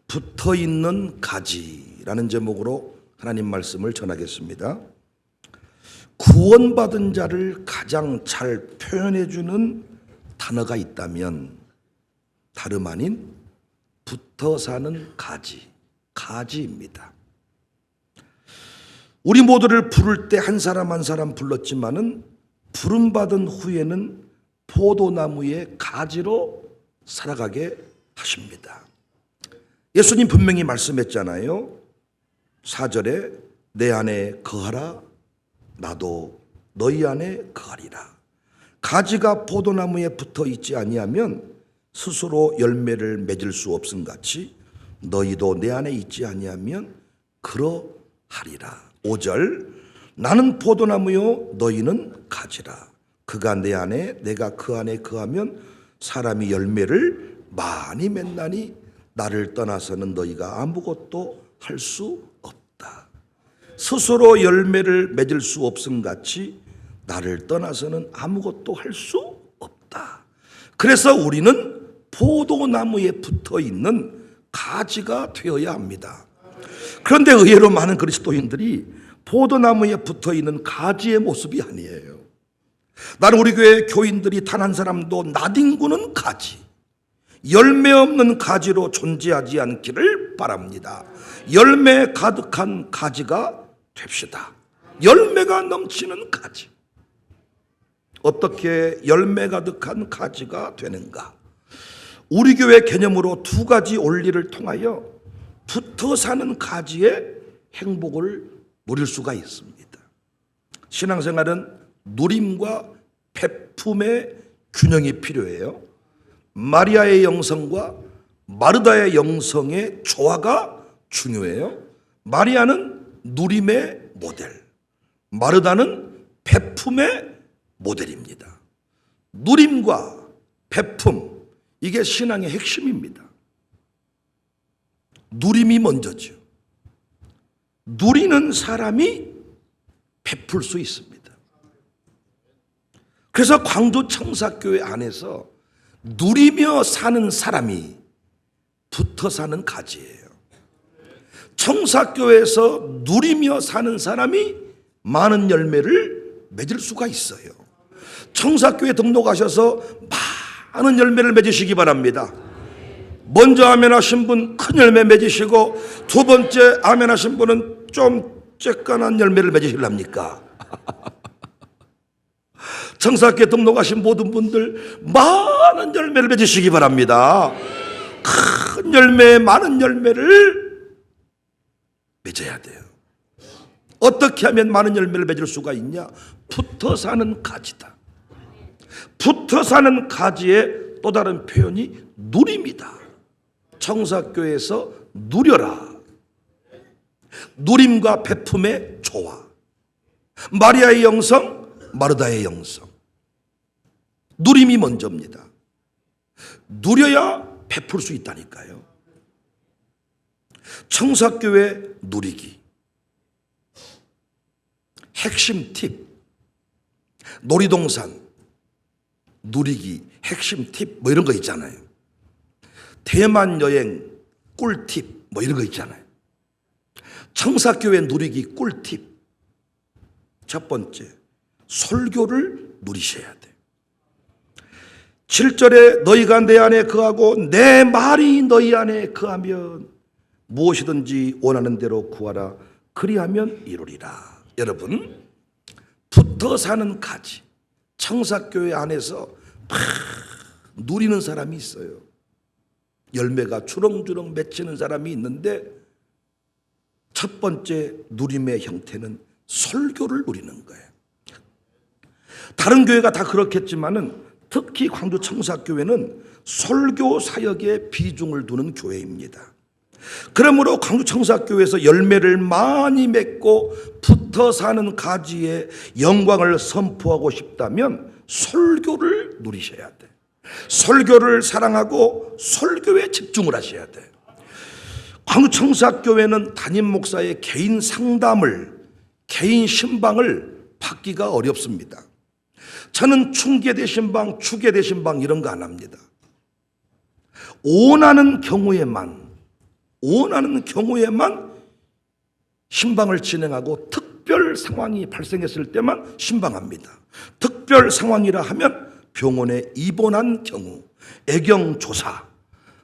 붙어있는 가지라는 제목으로 하나님 말씀을 전하겠습니다. 구원받은 자를 가장 잘 표현해주는 단어가 있다면 다름 아닌 붙어 사는 가지입니다. 우리 모두를 부를 때 한 사람 한 사람 불렀지만은 부름받은 후에는 포도나무의 가지로 살아가게 하십니다. 예수님 분명히 말씀했잖아요. 4절에 내 안에 거하라 나도 너희 안에 거하리라. 가지가 포도나무에 붙어 있지 아니하면 스스로 열매를 맺을 수 없음 같이 너희도 내 안에 있지 아니하면 그러하리라. 5절 나는 포도나무요 너희는 가지라. 그가 내 안에 내가 그 안에 거하면 사람이 열매를 많이 맺나니 나를 떠나서는 너희가 아무것도 할 수 없다. 스스로 열매를 맺을 수 없음 같이 나를 떠나서는 아무것도 할 수 없다. 그래서 우리는 포도나무에 붙어 있는 가지가 되어야 합니다. 그런데 의외로 많은 그리스도인들이 포도나무에 붙어 있는 가지의 모습이 아니에요. 나는 우리 교회 교인들이 단 한 사람도 나뒹구는 가지, 열매 없는 가지로 존재하지 않기를 바랍니다. 열매 가득한 가지가 됩시다. 열매가 넘치는 가지. 어떻게 열매 가득한 가지가 되는가? 우리 교회 개념으로 두 가지 원리를 통하여 붙어 사는 가지의 행복을 누릴 수가 있습니다. 신앙생활은 누림과 베품의 균형이 필요해요. 마리아의 영성과 마르다의 영성의 조화가 중요해요. 마리아는 누림의 모델, 마르다는 베품의 모델입니다. 누림과 베품, 이게 신앙의 핵심입니다. 누림이 먼저죠. 누리는 사람이 베풀 수 있습니다. 그래서 광주 청사교회 안에서 누리며 사는 사람이 붙어 사는 가지예요. 청사교회에서 누리며 사는 사람이 많은 열매를 맺을 수가 있어요. 청사교회 등록하셔서 많은 열매를 맺으시기 바랍니다. 먼저 아멘하신 분 큰 열매 맺으시고, 두 번째 아멘하신 분은 좀 쬐깐한 열매를 맺으시랍니까? 청사교회 등록하신 모든 분들 많은 열매를 맺으시기 바랍니다. 큰 열매, 많은 열매를 맺어야 돼요. 어떻게 하면 많은 열매를 맺을 수가 있냐? 붙어 사는 가지다. 붙어 사는 가지의 또 다른 표현이 누림이다. 청사교회에서 누려라. 누림과 베품의 조화. 마리아의 영성, 마르다의 영성. 누림이 먼저입니다. 누려야 베풀 수 있다니까요. 청사교회 누리기. 핵심 팁. 놀이동산 누리기 핵심 팁 뭐 이런 거 있잖아요. 대만 여행 꿀팁 뭐 이런 거 있잖아요. 청사교회 누리기 꿀팁. 첫 번째, 설교를 누리셔야 돼요. 7절에 너희가 내 안에 거하고 내 말이 너희 안에 거하면 무엇이든지 원하는 대로 구하라. 그리하면 이루리라. 여러분, 붙어 사는 가지. 청사교회 안에서 막 누리는 사람이 있어요. 열매가 주렁주렁 맺히는 사람이 있는데, 첫 번째 누림의 형태는 설교를 누리는 거예요. 다른 교회가 다 그렇겠지만은 특히 광주 청사교회는 설교 사역에 비중을 두는 교회입니다. 그러므로 광주 청사교회에서 열매를 많이 맺고 붙어 사는 가지의 영광을 선포하고 싶다면 설교를 누리셔야 돼. 설교를 사랑하고 설교에 집중을 하셔야 돼. 광주 청사교회는 담임 목사의 개인 상담을, 개인 신방을 받기가 어렵습니다. 저는 충계대 신방, 추계대 신방 이런 거 안 합니다. 원하는 경우에만 원하는 경우에만 신방을 진행하고 특별 상황이 발생했을 때만 신방합니다. 특별 상황이라 하면 병원에 입원한 경우, 애경조사,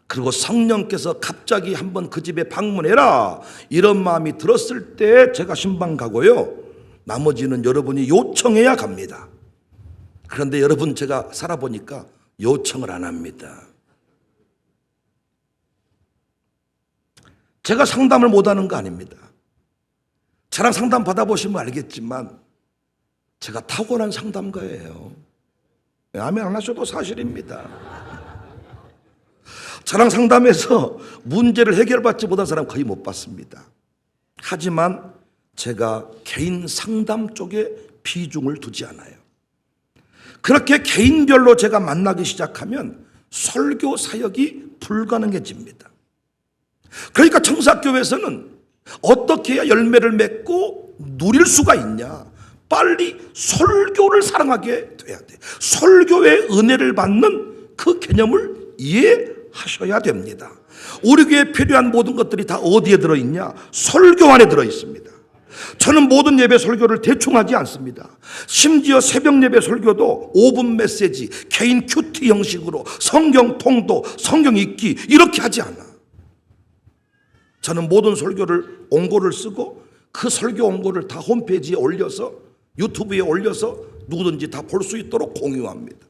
그리고 성령께서 갑자기 한번 그 집에 방문해라 이런 마음이 들었을 때 제가 신방 가고요. 나머지는 여러분이 요청해야 갑니다. 그런데 여러분, 제가 살아보니까 요청을 안 합니다. 제가 상담을 못하는 거 아닙니다. 저랑 상담 받아보시면 알겠지만 제가 타고난 상담가예요. 아멘 안 하셔도 사실입니다. 저랑 상담해서 문제를 해결받지 못한 사람 거의 못 봤습니다. 하지만 제가 개인 상담 쪽에 비중을 두지 않아요. 그렇게 개인별로 제가 만나기 시작하면 설교 사역이 불가능해집니다. 그러니까 청사교회에서는 어떻게 해야 열매를 맺고 누릴 수가 있냐? 빨리 설교를 사랑하게 돼야 돼. 설교의 은혜를 받는 그 개념을 이해하셔야 됩니다. 우리 교회에 필요한 모든 것들이 다 어디에 들어있냐? 설교 안에 들어있습니다. 저는 모든 예배 설교를 대충 하지 않습니다. 심지어 새벽 예배 설교도 5분 메시지, 개인 큐티 형식으로 성경 통도, 성경 읽기 이렇게 하지 않아. 저는 모든 설교를 원고를 쓰고 그 설교 원고를 다 홈페이지에 올려서 유튜브에 올려서 누구든지 다 볼 수 있도록 공유합니다.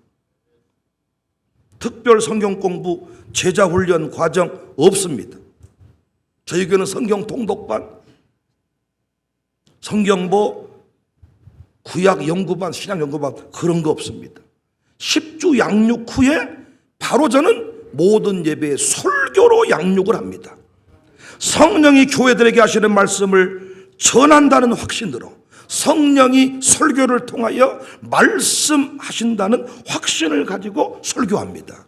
특별 성경 공부, 제자 훈련 과정 없습니다. 저희 교회는 성경 통독반, 성경보, 구약 연구반, 신약 연구반 그런 거 없습니다. 10주 양육 후에 바로 저는 모든 예배에 설교로 양육을 합니다. 성령이 교회들에게 하시는 말씀을 전한다는 확신으로 성령이 설교를 통하여 말씀하신다는 확신을 가지고 설교합니다.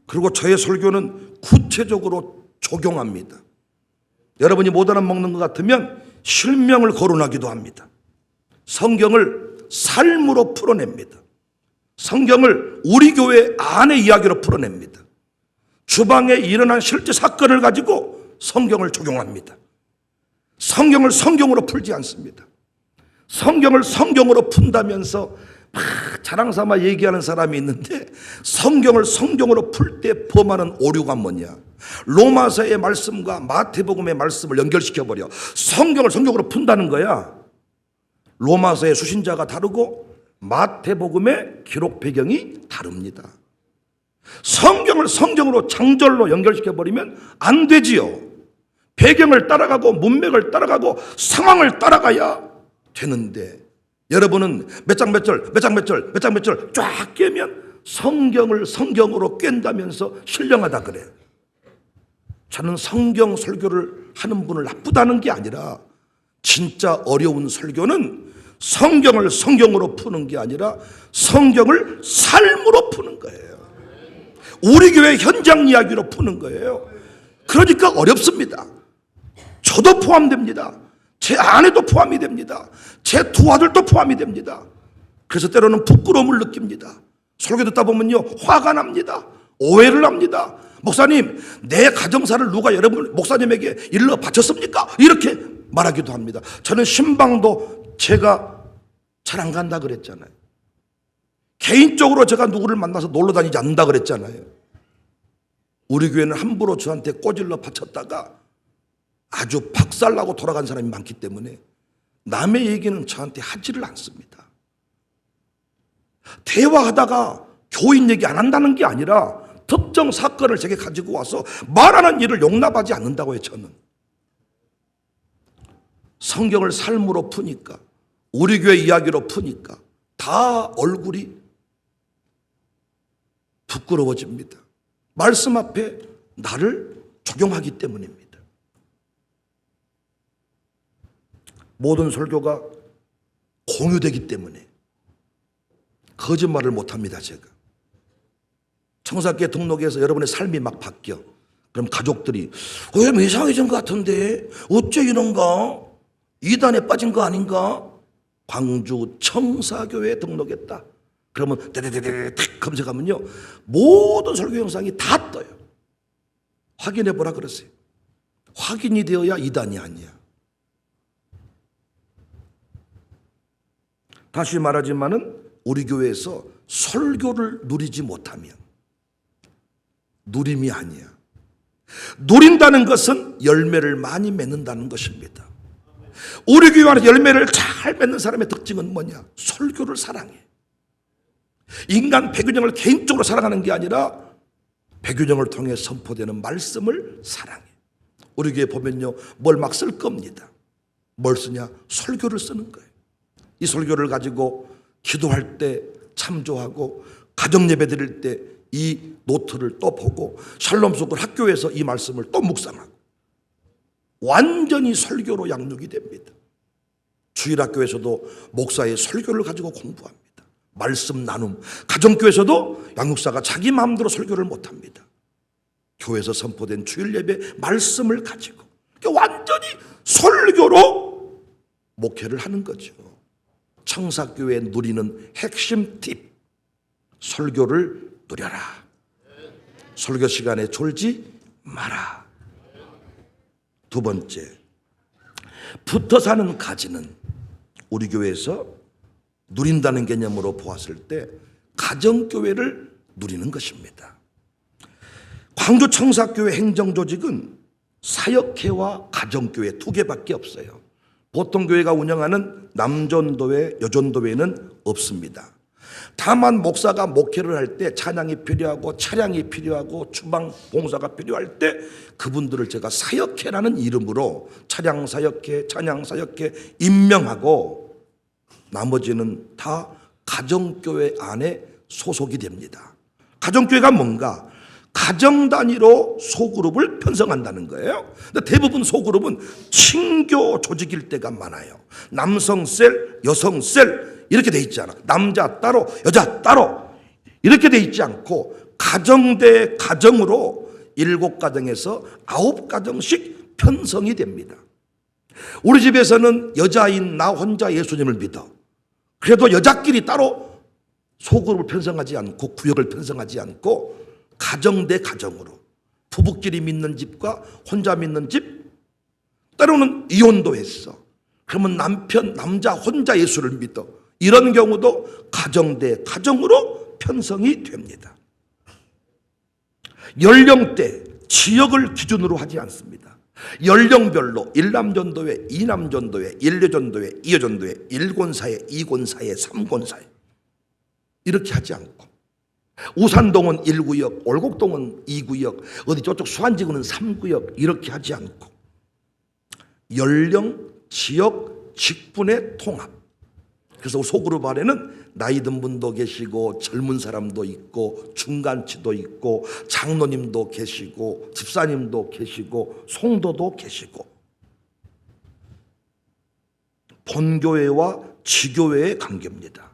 그리고 저의 설교는 구체적으로 적용합니다. 여러분이 모다람 먹는 것 같으면 실명을 거론하기도 합니다. 성경을 삶으로 풀어냅니다. 성경을 우리 교회 안의 이야기로 풀어냅니다. 주방에 일어난 실제 사건을 가지고 성경을 적용합니다. 성경을 성경으로 풀지 않습니다. 성경을 성경으로 푼다면서 막 자랑삼아 얘기하는 사람이 있는데 성경을 성경으로 풀 때 범하는 오류가 뭐냐? 로마서의 말씀과 마태복음의 말씀을 연결시켜버려 성경을 성경으로 푼다는 거야. 로마서의 수신자가 다르고 마태복음의 기록 배경이 다릅니다. 성경을 성경으로 장절로 연결시켜버리면 안 되지요. 배경을 따라가고 문맥을 따라가고 상황을 따라가야 되는데 여러분은 몇 장 몇 절, 몇 장 몇 절, 몇 장 몇 절 쫙 깨면 성경을 성경으로 깬다면서 신령하다 그래. 저는 성경 설교를 하는 분을 나쁘다는 게 아니라 진짜 어려운 설교는 성경을 성경으로 푸는 게 아니라 성경을 삶으로 푸는 거예요. 우리 교회 현장 이야기로 푸는 거예요. 그러니까 어렵습니다. 저도 포함됩니다. 제 아내도 포함이 됩니다. 제 두 아들도 포함이 됩니다. 그래서 때로는 부끄러움을 느낍니다. 설교 듣다 보면요 화가 납니다. 오해를 합니다. 목사님, 내 가정사를 누가 여러분 목사님에게 일러 바쳤습니까? 이렇게 말하기도 합니다. 저는 신방도 제가 잘 안 간다 그랬잖아요. 개인적으로 제가 누구를 만나서 놀러 다니지 않는다 그랬잖아요. 우리 교회는 함부로 저한테 꼬질러 바쳤다가 아주 박살나고 돌아간 사람이 많기 때문에 남의 얘기는 저한테 하지를 않습니다. 대화하다가 교인 얘기 안 한다는 게 아니라 특정 사건을 제게 가지고 와서 말하는 일을 용납하지 않는다고요. 저는 성경을 삶으로 푸니까 우리 교회 이야기로 푸니까 다 얼굴이 부끄러워집니다. 말씀 앞에 나를 적용하기 때문입니다. 모든 설교가 공유되기 때문에 거짓말을 못합니다. 제가 청사교회 등록해서 여러분의 삶이 막 바뀌어. 그럼 가족들이 좀 이상해진 것 같은데 어째 이런가? 이단에 빠진 거 아닌가? 광주 청사교회에 등록했다. 그러면 데데데데 탁 검색하면요 모든 설교 영상이 다 떠요. 확인해 보라 그러세요. 확인이 되어야 이단이 아니야. 다시 말하지만은 우리 교회에서 설교를 누리지 못하면 누림이 아니야. 누린다는 것은 열매를 많이 맺는다는 것입니다. 우리 교회 안에 열매를 잘 맺는 사람의 특징은 뭐냐? 설교를 사랑해. 인간 백윤영을 개인적으로 사랑하는 게 아니라 백윤영을 통해 선포되는 말씀을 사랑해. 우리 교회 보면요, 뭘 막 쓸 겁니다. 뭘 쓰냐? 설교를 쓰는 거예요. 이 설교를 가지고 기도할 때 참조하고 가정예배 드릴 때 이 노트를 또 보고 샬롬 속을 학교에서 이 말씀을 또 묵상하고 완전히 설교로 양육이 됩니다. 주일학교에서도 목사의 설교를 가지고 공부합니다. 말씀 나눔. 가정교회에서도 양육사가 자기 마음대로 설교를 못합니다. 교회에서 선포된 주일 예배 말씀을 가지고 완전히 설교로 목회를 하는 거죠. 청사교회에 누리는 핵심 팁, 설교를 누려라. 설교 시간에 졸지 마라. 두 번째, 붙어 사는 가지는 우리 교회에서 누린다는 개념으로 보았을 때 가정교회를 누리는 것입니다. 광주 청사교회 행정조직은 사역회와 가정교회 두 개밖에 없어요. 보통 교회가 운영하는 남전도회, 여전도회는 없습니다. 다만 목사가 목회를 할 때 찬양이 필요하고 차량이 필요하고 주방 봉사가 필요할 때 그분들을 제가 사역회라는 이름으로 차량 사역회, 찬양 사역회 임명하고 나머지는 다 가정교회 안에 소속이 됩니다. 가정교회가 뭔가? 가정 단위로 소그룹을 편성한다는 거예요. 근데 대부분 소그룹은 친교 조직일 때가 많아요. 남성 셀, 여성 셀 이렇게 돼 있지 않아. 남자 따로, 여자 따로 이렇게 돼 있지 않고 가정 대 가정으로 7가정에서 9가정씩 편성이 됩니다. 우리 집에서는 여자인 나 혼자 예수님을 믿어. 그래도 여자끼리 따로 소그룹을 편성하지 않고 구역을 편성하지 않고 가정 대 가정으로 부부끼리 믿는 집과 혼자 믿는 집, 때로는 이혼도 했어. 그러면 남자 혼자 예수를 믿어. 이런 경우도 가정 대 가정으로 편성이 됩니다. 연령대, 지역을 기준으로 하지 않습니다. 연령별로 1남전도회, 2남전도회, 1여전도회, 2여전도회, 1권사회, 2권사회, 3권사회 이렇게 하지 않고 우산동은 1구역, 올곡동은 2구역, 어디 저쪽 수안지구는 3구역 이렇게 하지 않고 연령, 지역, 직분의 통합. 그래서 소그룹 안에는 나이 든 분도 계시고 젊은 사람도 있고 중간치도 있고 장로님도 계시고 집사님도 계시고 송도도 계시고 본교회와 지교회의 관계입니다.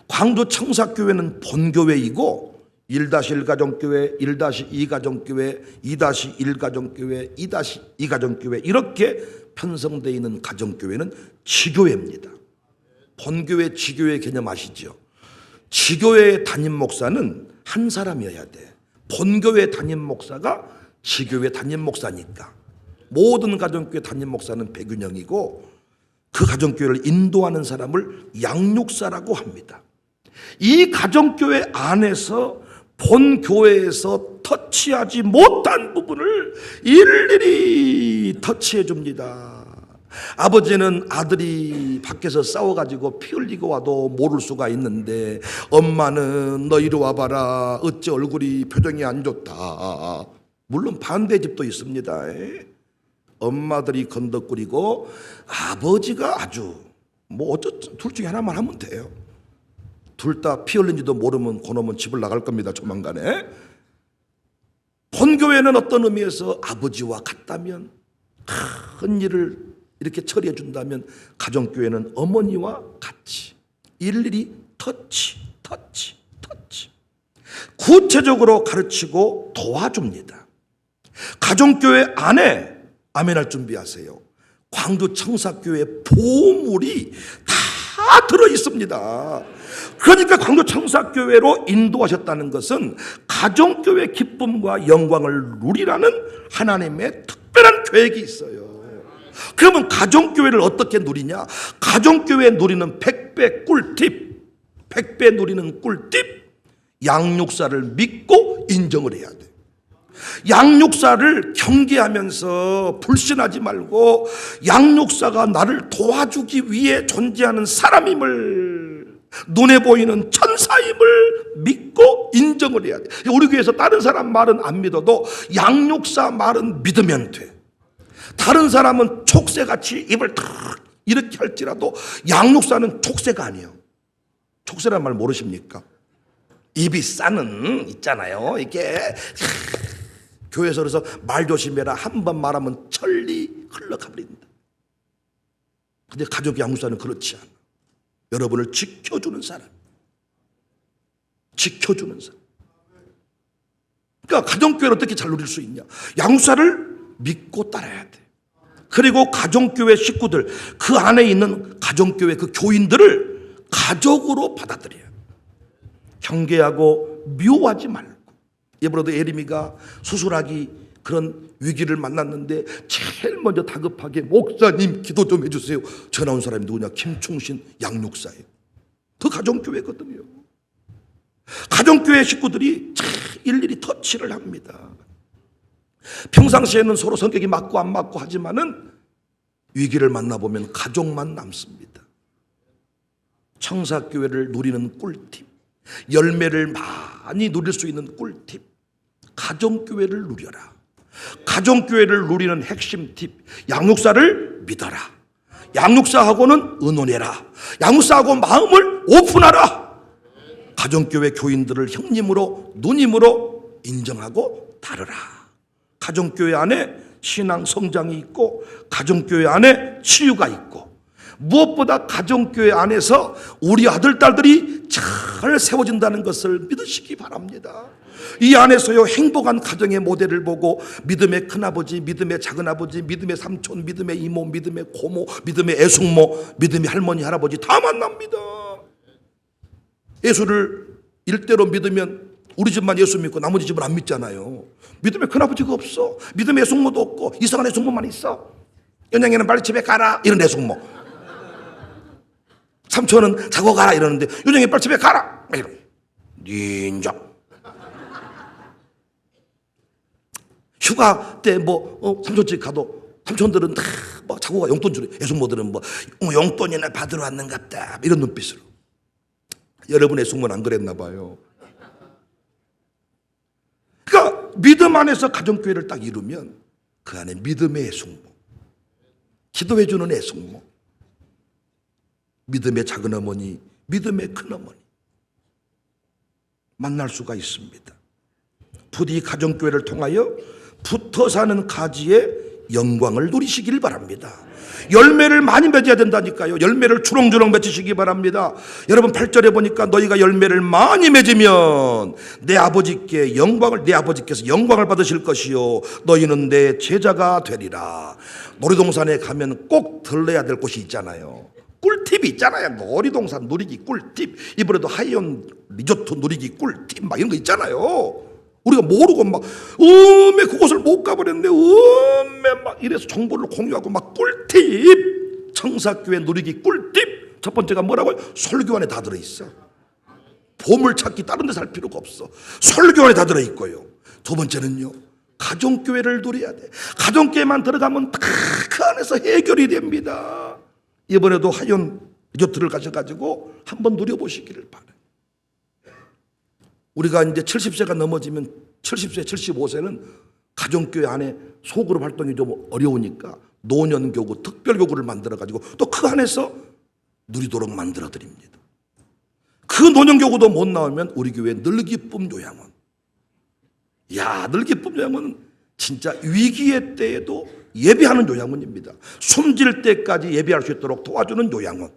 광주 청사교회는 본교회이고 1-1가정교회, 1-2가정교회, 2-1가정교회, 2-2가정교회 이렇게 편성되어 있는 가정교회는 지교회입니다. 본교회, 지교회 개념 아시죠? 지교회 담임 목사는 한 사람이어야 돼. 본교회 담임 목사가 지교회 담임 목사니까 모든 가정교회 담임 목사는 백윤영이고 그 가정교회를 인도하는 사람을 양육사라고 합니다. 이 가정교회 안에서 본교회에서 터치하지 못한 부분을 일일이 터치해 줍니다. 아버지는 아들이 밖에서 싸워가지고 피 흘리고 와도 모를 수가 있는데 엄마는 너 이리 와봐라 어째 얼굴이 표정이 안 좋다. 물론 반대 집도 있습니다. 엄마들이 건덕거리고 아버지가 아주 둘 중에 하나만 하면 돼요. 둘 다 피 흘린지도 모르면 그놈은 집을 나갈 겁니다. 조만간에. 본교회는 어떤 의미에서 아버지와 같다면 큰 일을 이렇게 처리해 준다면 가정교회는 어머니와 같이 일일이 터치 구체적으로 가르치고 도와줍니다. 가정교회 안에 아멘할 준비하세요. 광주 청사교회 보물이 다 들어 있습니다. 그러니까 광교청사교회로 인도하셨다는 것은 가정교회 기쁨과 영광을 누리라는 하나님의 특별한 계획이 있어요. 그러면 가정교회를 어떻게 누리냐? 가정교회 누리는 100배 꿀팁, 100배 누리는 꿀팁, 양육사를 믿고 인정을 해야 돼. 양육사를 경계하면서 불신하지 말고 양육사가 나를 도와주기 위해 존재하는 사람임을, 눈에 보이는 천사임을 믿고 인정을 해야 돼. 우리 교회에서 다른 사람 말은 안 믿어도 양육사 말은 믿으면 돼. 다른 사람은 촉새같이 입을 탁 이렇게 할지라도 양육사는 촉새가 아니에요. 촉새란 말 모르십니까? 입이 싸는 있잖아요. 이게 교회에서 그래서 말 조심해라. 한 번 말하면 천리 흘러가버린다. 근데 가족 양육사는 그렇지 않아. 여러분을 지켜주는 사람. 지켜주는 사람. 그러니까 가정교회를 어떻게 잘 누릴 수 있냐? 양육사를 믿고 따라야 돼. 그리고 가정교회 식구들, 그 안에 있는 가정교회 그 교인들을 가족으로 받아들여요. 경계하고 미워하지 말고. 예브로도 에리미가 수술하기 그런 위기를 만났는데 제일 먼저 다급하게 목사님 기도 좀 해주세요. 전화 온 사람이 누구냐? 김충신 양육사예요. 그 가정교회거든요. 가정교회 식구들이 일일이 터치를 합니다. 평상시에는 서로 성격이 맞고 안 맞고 하지만은 위기를 만나보면 가족만 남습니다. 청사교회를 누리는 꿀팁, 열매를 많이 누릴 수 있는 꿀팁, 가정교회를 누려라. 가정교회를 누리는 핵심 팁, 양육사를 믿어라. 양육사하고는 의논해라. 양육사하고 마음을 오픈하라. 가정교회 교인들을 형님으로 누님으로 인정하고 다루라. 가정교회 안에 신앙 성장이 있고 가정교회 안에 치유가 있고 무엇보다 가정교회 안에서 우리 아들, 딸들이 잘 세워진다는 것을 믿으시기 바랍니다. 이 안에서요 행복한 가정의 모델을 보고 믿음의 큰아버지, 믿음의 작은아버지, 믿음의 삼촌, 믿음의 이모, 믿음의 고모, 믿음의 애숙모, 믿음의 할머니, 할아버지 다 만납니다. 예수를 일대로 믿으면 우리 집만 예수 믿고 나머지 집은 안 믿잖아요. 믿음의 큰아버지가 없어. 믿음의 애숙모도 없고 이상한 애숙모만 있어. 연양이는 빨리 집에 가라 이런 애숙모. 삼촌은 자고 가라 이러는데 연양이 빨리 집에 가라 이런. 인정. 휴가 때 삼촌집 가도 삼촌들은 다 자고 가. 용돈 주래. 애숙모들은 용돈이나 받으러 왔는갑다 이런 눈빛으로. 여러분의 애숙모는 안 그랬나 봐요. 그러니까 믿음 안에서 가정교회를 딱 이루면 그 안에 믿음의 애숙모, 기도해 주는 애숙모, 믿음의 작은어머니, 믿음의 큰어머니 만날 수가 있습니다. 부디 가정교회를 통하여 붙어 사는 가지의 영광을 누리시길 바랍니다. 열매를 많이 맺어야 된다니까요. 열매를 주렁주렁 맺으시기 바랍니다. 여러분 8절에 보니까 너희가 열매를 많이 맺으면 내 아버지께서 영광을 받으실 것이요 너희는 내 제자가 되리라. 놀이동산에 가면 꼭 들러야 될 곳이 있잖아요. 꿀팁이 있잖아요. 놀이동산 누리기 꿀팁. 이번에도 하이온 리조트 누리기 꿀팁 막 이런 거 있잖아요. 우리가 모르고 막 그곳을 못 가버렸네. 막 이래서 정보를 공유하고 막 꿀팁. 청사교회 누리기 꿀팁. 첫 번째가 뭐라고요? 설교 안에 다 들어있어. 보물찾기 다른 데서 할 필요가 없어. 설교 안에 다 들어있고요. 두 번째는요, 가정교회를 누려야 돼. 가정교회만 들어가면 다 그 안에서 해결이 됩니다. 이번에도 하이온 리조트를 가셔가지고 한번 누려보시기를 바라요. 우리가 이제 70세가 넘어지면 70세, 75세는 가정교회 안에 소그룹 활동이 좀 어려우니까 노년교구, 특별교구를 만들어가지고 또 그 안에서 누리도록 만들어드립니다. 그 노년교구도 못 나오면 우리 교회 늘기쁨 요양원. 늘기쁨 요양원은 진짜 위기의 때에도 예배하는 요양원입니다. 숨질 때까지 예배할 수 있도록 도와주는 요양원.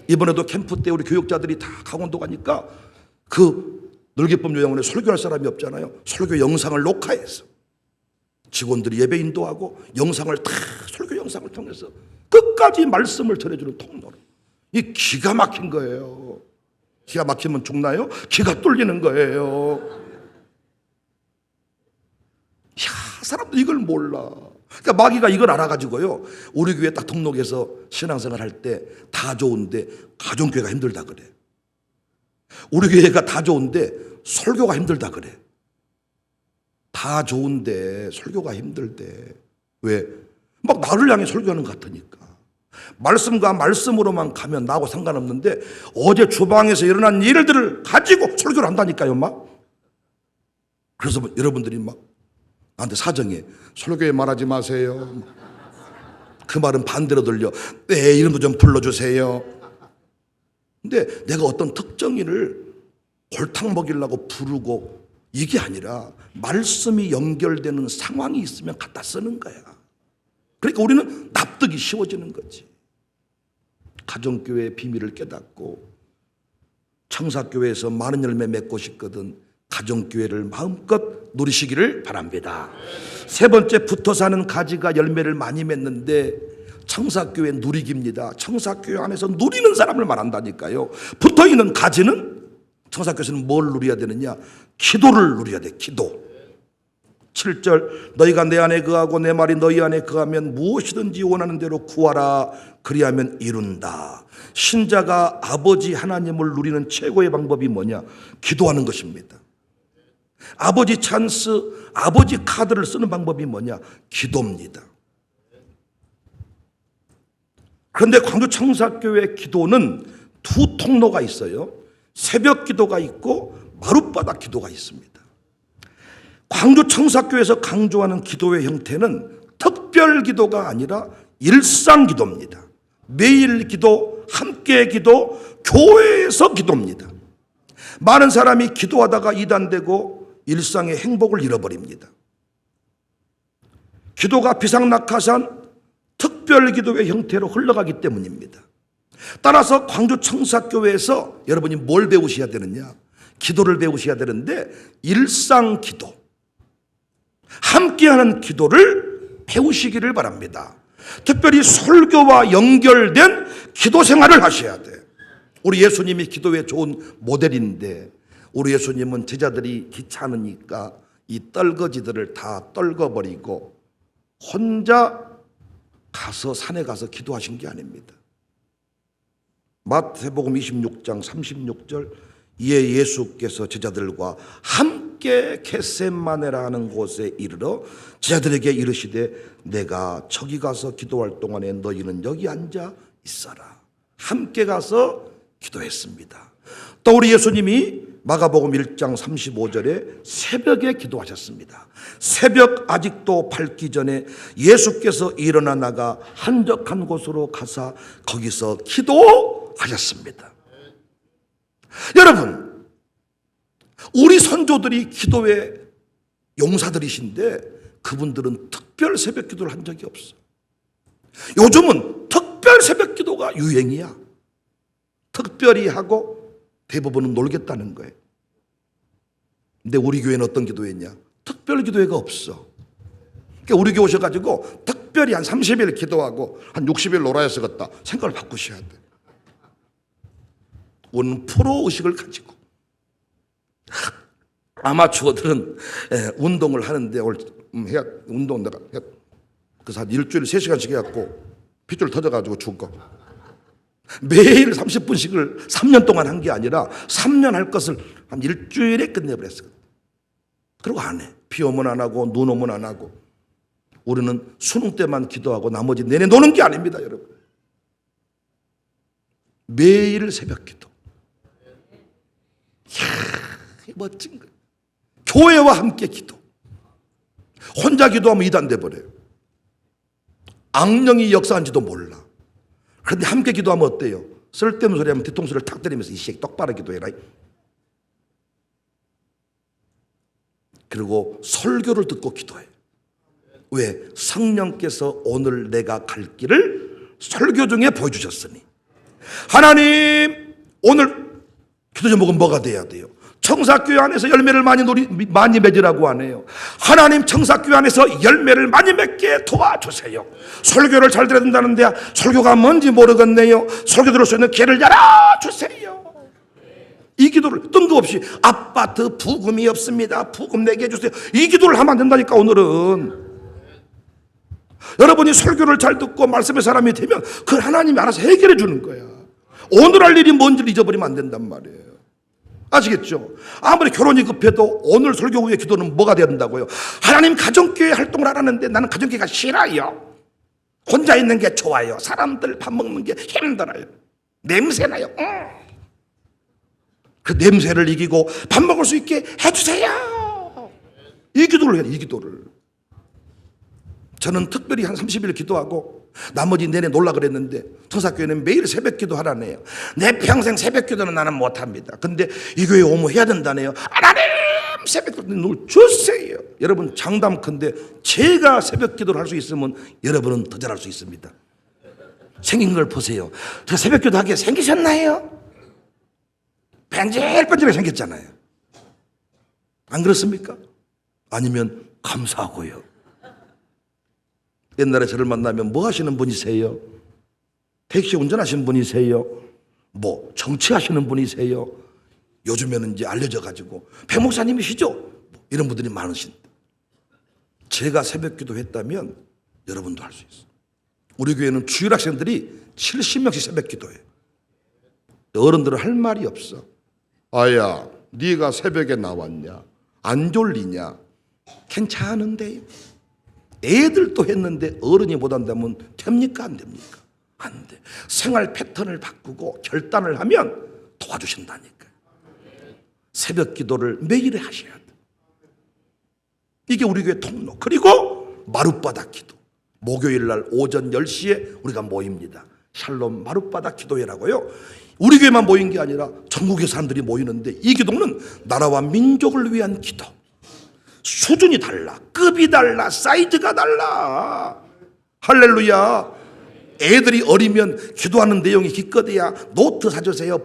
이번에도 캠프 때 우리 교육자들이 다 강원도 가니까 그 늘기쁨 요양원에 설교할 사람이 없잖아요. 설교 영상을 녹화해서 직원들이 예배 인도하고 영상을 다 설교 영상을 통해서 끝까지 말씀을 전해주는 통로로 이 기가 막힌 거예요. 기가 막히면 죽나요? 기가 뚫리는 거예요. 야, 사람들 이걸 몰라. 그러니까 마귀가 이걸 알아가지고요, 우리 교회 딱 등록해서 신앙생활 할 때 다 좋은데 가정교회가 힘들다 그래. 우리 교회가 다 좋은데 설교가 힘들다 그래. 다 좋은데 설교가 힘들대. 왜? 막 나를 향해 설교하는 것 같으니까. 말씀과 말씀으로만 가면 나하고 상관없는데 어제 주방에서 일어난 일들을 가지고 설교를 한다니까요, 막. 그래서 여러분들이 막 나한테 사정해. 설교에 말하지 마세요. 그 말은 반대로 들려. 내 이름도 좀 불러주세요. 근데 내가 어떤 특정인을 골탕 먹이려고 부르고 이게 아니라 말씀이 연결되는 상황이 있으면 갖다 쓰는 거야. 그러니까 우리는 납득이 쉬워지는 거지. 가정교회의 비밀을 깨닫고 청사교회에서 많은 열매 맺고 싶거든 가정교회를 마음껏 누리시기를 바랍니다. 세 번째, 붙어 사는 가지가 열매를 많이 맺는데 청사교회 누리기입니다. 청사교회 안에서 누리는 사람을 말한다니까요. 붙어있는 가지는 청사교회에서는 뭘 누려야 되느냐? 기도를 누려야 돼. 기도. 7절, 너희가 내 안에 거하고 내 말이 너희 안에 거하면 무엇이든지 원하는 대로 구하라. 그리하면 이룬다. 신자가 아버지 하나님을 누리는 최고의 방법이 뭐냐? 기도하는 것입니다. 아버지 찬스, 아버지 카드를 쓰는 방법이 뭐냐? 기도입니다. 그런데 광주 청사교회 기도는 두 통로가 있어요. 새벽 기도가 있고 마룻바닥 기도가 있습니다. 광주 청사교회에서 강조하는 기도의 형태는 특별 기도가 아니라 일상 기도입니다. 매일 기도, 함께 기도, 교회에서 기도입니다. 많은 사람이 기도하다가 이단되고 일상의 행복을 잃어버립니다. 기도가 비상낙하산 특별 기도의 형태로 흘러가기 때문입니다. 따라서 광주 청사교회에서 여러분이 뭘 배우셔야 되느냐? 기도를 배우셔야 되는데 일상 기도, 함께하는 기도를 배우시기를 바랍니다. 특별히 설교와 연결된 기도 생활을 하셔야 돼요. 우리 예수님이 기도의 좋은 모델인데 우리 예수님은 제자들이 귀찮으니까 이 떨거지들을 다 떨궈버리고 혼자 가서 산에 가서 기도하신 게 아닙니다. 마태복음 26장 36절, 이에 예수께서 제자들과 함께 겟세마네라 하는 곳에 이르러 제자들에게 이르시되 내가 저기 가서 기도할 동안에 너희는 여기 앉아 있어라. 함께 가서 기도했습니다. 또 우리 예수님이 마가복음 1장 35절에 새벽에 기도하셨습니다. 새벽 아직도 밝기 전에 예수께서 일어나 나가 한적한 곳으로 가사 거기서 기도하셨습니다. 여러분, 우리 선조들이 기도의 용사들이신데 그분들은 특별 새벽 기도를 한 적이 없어. 요즘은 특별 새벽 기도가 유행이야. 특별히 하고 대부분은 놀겠다는 거예요. 근데 우리 교회는 어떤 기도했냐? 특별 기도회가 없어. 그러니까 우리 교회 오셔가지고 특별히 한 30일 기도하고 한 60일 놀아야 쓰겠다 생각을 바꾸셔야 돼. 우리는 프로의식을 가지고. 아마추어들은 운동을 하는데 해야 운동 내가 그래서 한 일주일에 3시간씩 해갖고 핏줄 터져가지고 죽고. 매일 30분씩을 3년 동안 한 게 아니라 3년 할 것을 한 일주일에 끝내버렸어요. 그리고 안 해. 비 오면 안 하고 눈 오면 안 하고. 우리는 수능 때만 기도하고 나머지 내내 노는 게 아닙니다, 여러분. 매일 새벽 기도. 이야, 멋진 거예요. 교회와 함께 기도. 혼자 기도하면 이단돼 버려요. 악령이 역사한지도 몰라. 그런데 함께 기도하면 어때요? 쓸데없는 소리 하면 뒤통수를 탁 때리면서 이 새끼 똑바로 기도해라. 그리고 설교를 듣고 기도해. 왜? 성령께서 오늘 내가 갈 길을 설교 중에 보여주셨으니. 하나님, 오늘 기도 제목은 뭐가 돼야 돼요? 청사교회 안에서 열매를 많이 맺으라고 하네요. 하나님 청사교회 안에서 열매를 많이 맺게 도와주세요. 설교를 잘 들어야 된다는데 설교가 뭔지 모르겠네요. 설교 들을 수 있는 기회를 열어주세요. 이 기도를 뜬금없이 아파트 부금이 없습니다, 부금 내게 해주세요, 이 기도를 하면 안 된다니까. 오늘은 여러분이 설교를 잘 듣고 말씀의 사람이 되면 그 하나님이 알아서 해결해 주는 거야. 오늘 할 일이 뭔지를 잊어버리면 안 된단 말이에요. 아시겠죠? 아무리 결혼이 급해도 오늘 설교 후에 기도는 뭐가 돼야 된다고요? 하나님 가정교회 활동을 하라는데 나는 가정교회가 싫어요. 혼자 있는 게 좋아요. 사람들 밥 먹는 게 힘들어요. 냄새나요. 그 냄새를 이기고 밥 먹을 수 있게 해주세요. 이 기도를 해야 돼, 이 기도를. 저는 특별히 한 30일 기도하고 나머지 내내 놀라 그랬는데 청사교회는 매일 새벽 기도 하라네요. 내 평생 새벽 기도는 나는 못합니다. 근데 이 교회에 오면 해야 된다네요. 하나님 새벽 기도 눈을 주세요. 여러분 장담컨대 제가 새벽 기도를 할 수 있으면 여러분은 더 잘할 수 있습니다. 생긴 걸 보세요. 제가 새벽 기도 하게 생기셨나요? 뺀질뺀질하게 생겼잖아요. 안 그렇습니까? 아니면 감사하고요. 옛날에 저를 만나면 뭐 하시는 분이세요? 택시 운전하시는 분이세요? 뭐 정치하시는 분이세요? 요즘에는 이제 알려져 가지고 배 목사님이시죠? 이런 분들이 많으신데, 제가 새벽 기도했다면 여러분도 할 수 있어요. 우리 교회는 주일 학생들이 70명씩 새벽 기도해요. 어른들은 할 말이 없어. 아야, 네가 새벽에 나왔냐? 안 졸리냐? 괜찮은데요. 애들도 했는데 어른이 못한다면 됩니까? 안 됩니까? 안 돼. 생활 패턴을 바꾸고 결단을 하면 도와주신다니까요. 새벽 기도를 매일 하셔야 돼. 이게 우리 교회 통로. 그리고 마룻바닥 기도. 목요일 날 오전 10시에 우리가 모입니다. 샬롬 마룻바닥 기도회라고요. 우리 교회만 모인 게 아니라 전국의 사람들이 모이는데, 이 기도는 나라와 민족을 위한 기도. 수준이 달라, 급이 달라, 사이즈가 달라. 할렐루야. 애들이 어리면 기도하는 내용이 기껏해야 노트 사주세요,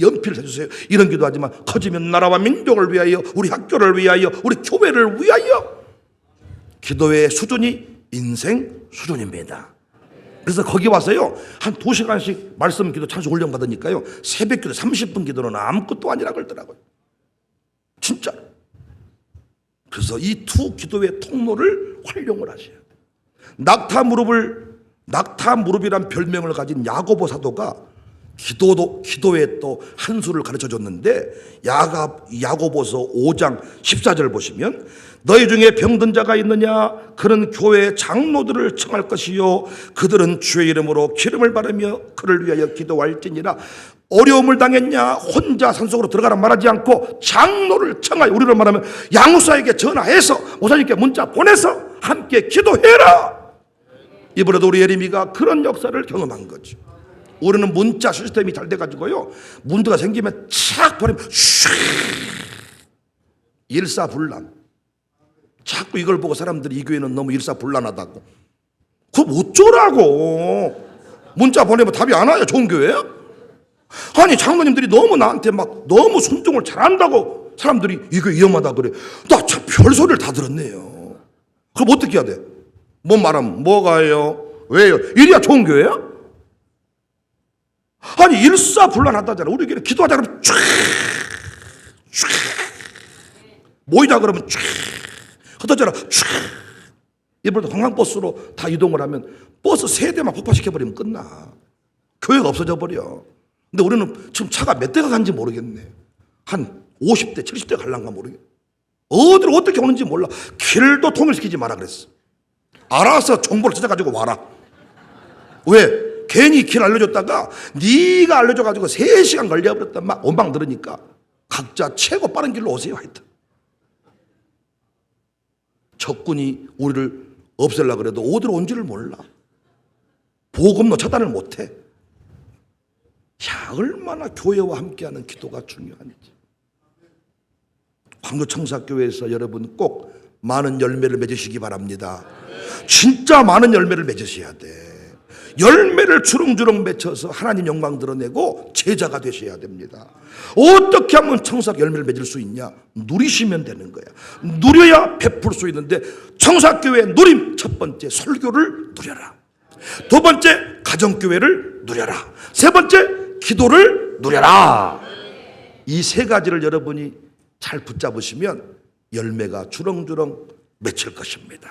연필 사주세요, 이런 기도하지만 커지면 나라와 민족을 위하여, 우리 학교를 위하여, 우리 교회를 위하여. 기도의 수준이 인생 수준입니다. 그래서 거기 와서요 한 2시간씩 말씀 기도 찬송 훈련 받으니까요 새벽 기도 30분 기도는 아무것도 아니라 그러더라고요. 진짜. 그래서 이 두 기도의 통로를 활용을 하셔야 돼요. 낙타 무릎이란 별명을 가진 야고보 사도가 기도에 또 한 수를 가르쳐 줬는데, 야고보서 5장 14절 보시면, 너희 중에 병든 자가 있느냐? 그는 교회 장로들을 청할 것이요 그들은 주의 이름으로 기름을 바르며 그를 위하여 기도할지니라. 어려움을 당했냐? 혼자 산속으로 들어가라 말하지 않고 장로를 청하여, 우리로 말하면 양무사에게 전화해서 목사님께 문자 보내서 함께 기도해라. 이번에도 우리 예림이가 그런 역사를 경험한 거죠. 우리는 문자 시스템이 잘 돼가지고요 문제가 생기면 착 보내면 슉, 일사불란. 자꾸 이걸 보고 사람들이 이 교회는 너무 일사불란하다고. 그럼 어쩌라고. 문자 보내면 답이 안 와요. 좋은 교회야? 아니 장로님들이 너무 나한테 막 너무 순종을 잘한다고 사람들이 이 교회 위험하다 그래. 나 참 별소리를 다 들었네요. 그럼 어떻게 해야 돼? 뭐 말하면 뭐가요? 왜요? 이래야 좋은 교회야? 아니 일사불란하다잖아. 우리 교회 기도하자 그러면 쫙 모이자 그러면 쫙 흩어져라 쫙. 이번에도 관광버스로 다 이동을 하면 버스 3대만 폭파시켜버리면 끝나. 교회가 없어져 버려. 근데 우리는 지금 차가 몇 대가 간지 모르겠네. 한 50대 70대 갈란가 모르겠네. 어디로 어떻게 오는지 몰라. 길도 통일시키지 마라 그랬어. 알아서 정보를 찾아가지고 와라. 왜? 괜히 길 알려줬다가 네가 알려줘가지고 3시간 걸려버렸단 막 원망 들으니까 각자 최고 빠른 길로 오세요. 하여튼 적군이 우리를 없애려고 그래도 어디로 온지를 몰라. 보급로 차단을 못해. 야, 얼마나 교회와 함께하는 기도가 중요한지. 광교청사교회에서 여러분 꼭 많은 열매를 맺으시기 바랍니다. 진짜 많은 열매를 맺으셔야 돼. 열매를 주렁주렁 맺혀서 하나님 영광 드러내고 제자가 되셔야 됩니다. 어떻게 하면 청사학 열매를 맺을 수 있냐? 누리시면 되는 거야. 누려야 베풀 수 있는데, 청사교회 누림, 첫 번째 설교를 누려라. 두 번째 가정교회를 누려라. 세 번째 기도를 누려라. 이 세 가지를 여러분이 잘 붙잡으시면 열매가 주렁주렁 맺힐 것입니다.